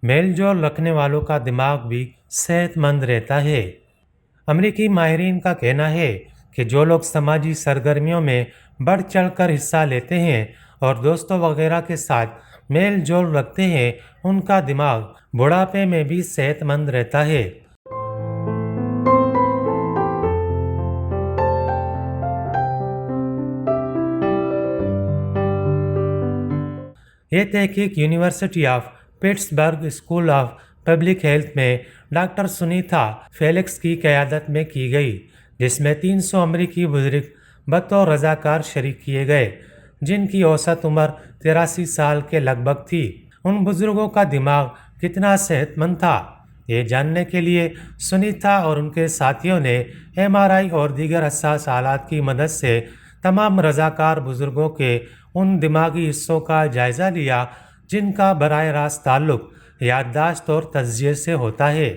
میل جول رکھنے والوں کا دماغ بھی صحت مند رہتا ہے۔ امریکی ماہرین کا کہنا ہے کہ جو لوگ سماجی سرگرمیوں میں بڑھ چڑھ کر حصہ لیتے ہیں اور دوستوں وغیرہ کے ساتھ میل جول رکھتے ہیں، ان کا دماغ بڑھاپے میں بھی صحت مند رہتا ہے۔ یہ تحقیق university of Pittsburgh school of public health میں ڈاکٹر سنیتا فیلکس کی قیادت میں کی گئی، جس میں 300 امریکی بزرگ بطور رضاکار شریک کیے گئے، جن کی اوسط عمر 83 سال کے لگ بھگ تھی۔ ان بزرگوں کا دماغ کتنا صحت مند تھا، یہ جاننے کے لیے سنیتا اور ان کے ساتھیوں نے MRI اور دیگر حساس آلات کی مدد سے تمام رضاکار بزرگوں کے ان دماغی حصوں کا جائزہ لیا جن کا براہ راست تعلق یادداشت اور تجزیے سے ہوتا ہے۔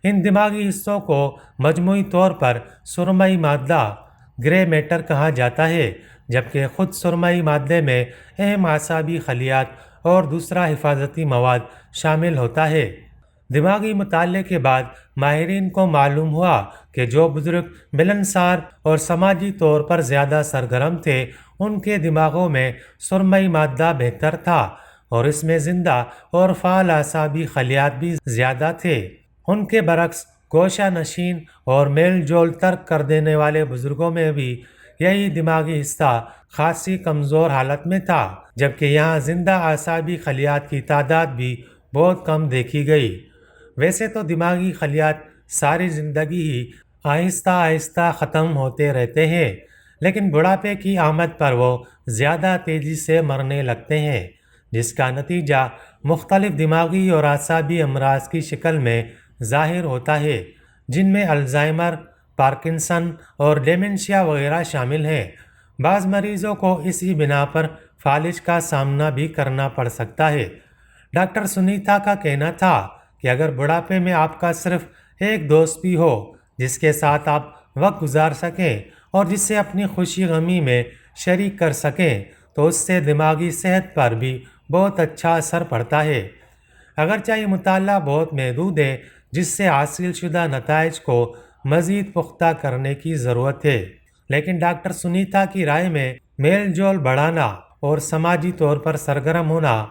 ان دماغی حصوں کو مجموعی طور پر سرمئی مادہ گرے میٹر کہا جاتا ہے، جبکہ خود سرمئی مادے میں اہم اعصابی خلیات اور دوسرا حفاظتی مواد شامل ہوتا ہے۔ دماغی مطالعے کے بعد ماہرین کو معلوم ہوا کہ جو بزرگ ملنسار اور سماجی طور پر زیادہ سرگرم تھے، ان کے دماغوں میں سرمئی مادہ بہتر تھا اور اس میں زندہ اور فعال اعصابی خلیات بھی زیادہ تھے۔ ان کے برعکس گوشہ نشین اور میل جول ترک کر دینے والے بزرگوں میں بھی یہی دماغی حصہ خاصی کمزور حالت میں تھا، جبکہ یہاں زندہ اعصابی خلیات کی تعداد بھی بہت کم دیکھی گئی۔ ویسے تو دماغی خلیات ساری زندگی ہی آہستہ آہستہ ختم ہوتے رہتے ہیں، لیکن بڑھاپے کی آمد پر وہ زیادہ تیزی سے مرنے لگتے ہیں، جس کا نتیجہ مختلف دماغی اور اعصابی امراض کی شکل میں ظاہر ہوتا ہے، جن میں الزائمر، پارکنسن اور ڈیمنشیا وغیرہ شامل ہیں۔ بعض مریضوں کو اسی بنا پر فالج کا سامنا بھی کرنا پڑ سکتا ہے۔ ڈاکٹر سنیتا کا کہنا تھا کہ اگر بڑھاپے میں آپ کا صرف ایک دوست بھی ہو جس کے ساتھ آپ وقت گزار سکیں اور جس سے اپنی خوشی غمی میں شریک کر سکیں، تو اس سے دماغی صحت پر بھی بہت اچھا اثر پڑتا ہے۔ اگرچہ یہ مطالعہ بہت محدود ہے، جس سے حاصل شدہ نتائج کو مزید پختہ کرنے کی ضرورت ہے، لیکن ڈاکٹر سنیتا کی رائے میں میل جول بڑھانا اور سماجی طور پر سرگرم ہونا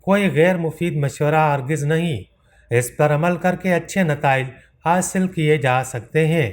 کوئی غیر مفید مشورہ ہرگز نہیں۔ اس پر عمل کر کے اچھے نتائج حاصل کیے جا سکتے ہیں۔